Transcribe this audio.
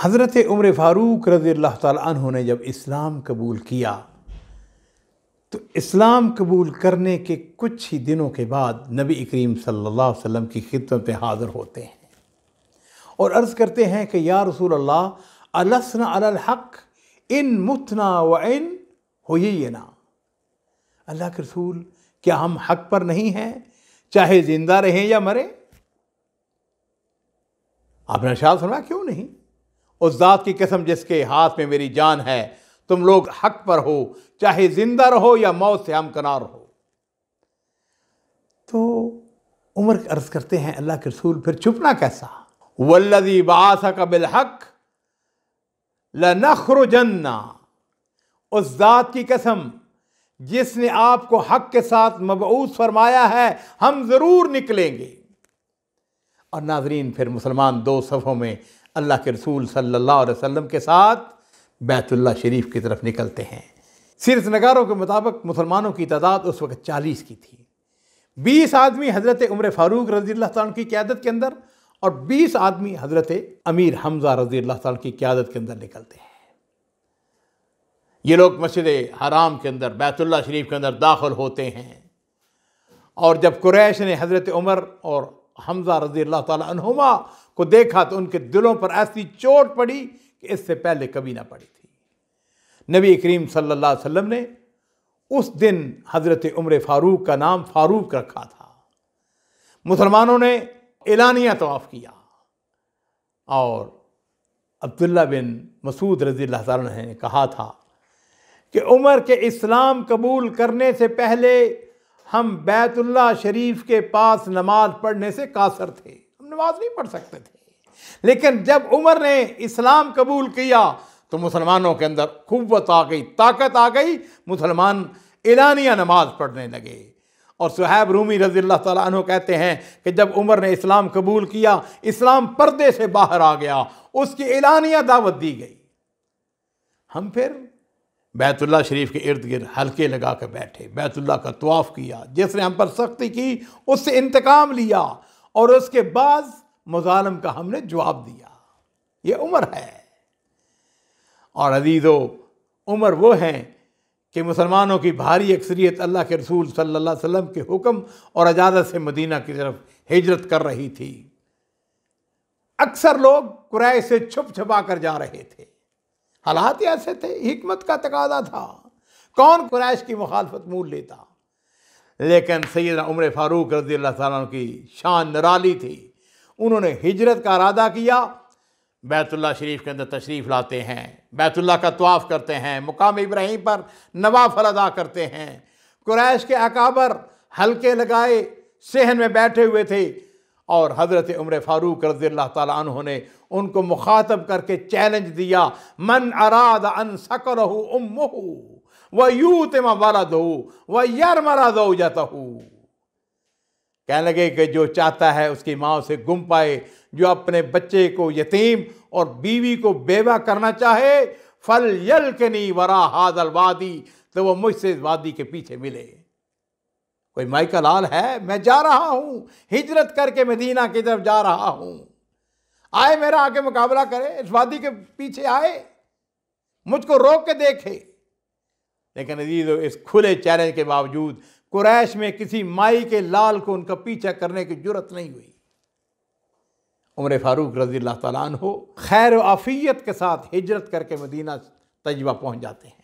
हज़रत उमर फ़ारूक रज़ियल्लाहु ताला अन्हु ने जब इस्लाम कबूल किया तो इस्लाम कबूल करने के कुछ ही दिनों के बाद नबी करीम सल्लल्लाहु अलैहि वसल्लम की खिदमत में हाज़िर होते हैं और अर्ज़ करते हैं कि या रसूल अल्लाह अलसना अलल हक़ इन मुतना व इन हुय्यना। अल्लाह के रसूल, क्या हम हक़ पर नहीं हैं चाहे ज़िंदा रहें या मरे? आपने इरशाद फरमाया, क्यों नहीं? उस ज़ात की कसम जिसके हाथ में मेरी जान है, तुम लोग हक़ पर हो, चाहे ज़िंदा रहो या मौत से हमकनार हो। तो उमर अर्ज़ करते हैं, अल्लाह के रसूल फिर छुपना कैसा? वल्लज़ी बअसक बिलहक़ लनख़रुजन्ना, उस ज़ात की कसम जिसने आपको हक़ के साथ मबऊस फरमाया है, हम ज़रूर निकलेंगे। और नाज़रीन, फिर मुसलमान दो सफ़ों में अल्लाह के रसूल सल्लल्लाहु अलैहि वसल्लम के साथ बैतुल्लाह शरीफ की तरफ निकलते हैं। सीरत नगारों के मुताबिक मुसलमानों की तादाद उस वक़्त 40 की थी। 20 आदमी हज़रत उमर फ़ारूक रज़ियल्लाहु ताला की क़यादत के अंदर और 20 आदमी हज़रत अमीर हमज़ा रज़ियल्लाहु ताला की क़यादत के अंदर निकलते हैं। ये लोग मस्जिद हराम के अंदर बैतुल्लाह शरीफ के अंदर दाखिल होते हैं और जब कुरैश ने हज़रत उमर और हमज़ा रज़ियल्लाहु ताला अन्हुमा को देखा तो उनके दिलों पर ऐसी चोट पड़ी कि इससे पहले कभी ना पड़ी थी। नबी करीम सल्लल्लाहु अलैहि वसल्लम ने उस दिन हज़रत उमर फ़ारूक का नाम फ़ारूक रखा था। मुसलमानों ने एलानिया तवाफ़ किया और अब्दुल्ला बिन मसूद रज़ियल्लाहु ताला ने कहा था कि उमर के इस्लाम कबूल करने से पहले हम बैतुल्लाह शरीफ के पास नमाज पढ़ने से कासर थे, हम नमाज नहीं पढ़ सकते थे। लेकिन जब उमर ने इस्लाम कबूल किया तो मुसलमानों के अंदर क़ुव्वत आ गई, ताकत आ गई, मुसलमान एलानिया नमाज पढ़ने लगे। और सुहैब रूमी रज़ियल्लाहु ताला अन्हु कहते हैं कि जब उमर ने इस्लाम कबूल किया, इस्लाम पर्दे से बाहर आ गया, उसकी एलानिया दावत दी गई। हम फिर बैतुल्लाह शरीफ के इर्द गिर्द हल्के लगा कर बैठे, बैतुल्लाह का तवाफ़ किया। जिसने हम पर सख्ती की उससे इंतकाम लिया और उसके बाद मुज़ालिम का हमने जवाब दिया। ये उमर है। और अजीज़ो, उमर वो हैं कि मुसलमानों की भारी अक्सरियत अल्लाह के रसूल सल्लल्लाहु अलैहि वसल्लम के हुक्म और इजाज़त से मदीना की तरफ हिजरत कर रही थी। अक्सर लोग कुरैश से छुप छुपा कर जा रहे थे। हालात ऐसे थे, हिकमत का तकाज़ा था, कौन कुरैश की मुखालफत मूल लेता। लेकिन सैयदना उमर फ़ारूक रज़ियल्लाहु ताला अन्हु की शान निराली थी। उन्होंने हिजरत का इरादा किया, बैतुल्लाह शरीफ के अंदर तशरीफ़ लाते हैं, बैतुल्लाह का तवाफ़ करते हैं, मुकाम इब्राहीम पर नवाफिल अदा करते हैं। कुरैश के अकाबर हल्के लगाए सहन में बैठे हुए थे और हज़रत उमर फ़ारूक रज़ियल्लाहु ताला अन्हु ने उनको मुखातब करके चैलेंज दिया, मन अराद अन सकरहु उम्मुहु व यूतिम वलदहु व यरमरा ज़ौजतहु। कहने लगे कि जो चाहता है उसकी माँ उसे गुम पाए, जो अपने बच्चे को यतीम और बीवी को बेवा करना चाहे, फल यल्कनी वरा हादल वादी, तो वो मुझसे इस वादी के पीछे मिले। कोई माई का लाल है, मैं जा रहा हूँ, हिजरत करके मदीना की तरफ जा रहा हूँ, आए मेरा आके मुकाबला करे, इस वादी के पीछे आए, मुझको रोक के देखे। लेकिन अजीज़ों, इस खुले चैलेंज के बावजूद कुरैश में किसी माई के लाल को उनका पीछा करने की जुर्रत नहीं हुई। उमर फ़ारूक रज़ियल्लाहु ताला अन्हु खैर व आफियत के साथ हिजरत करके मदीना तैयबा पहुँच जाते हैं।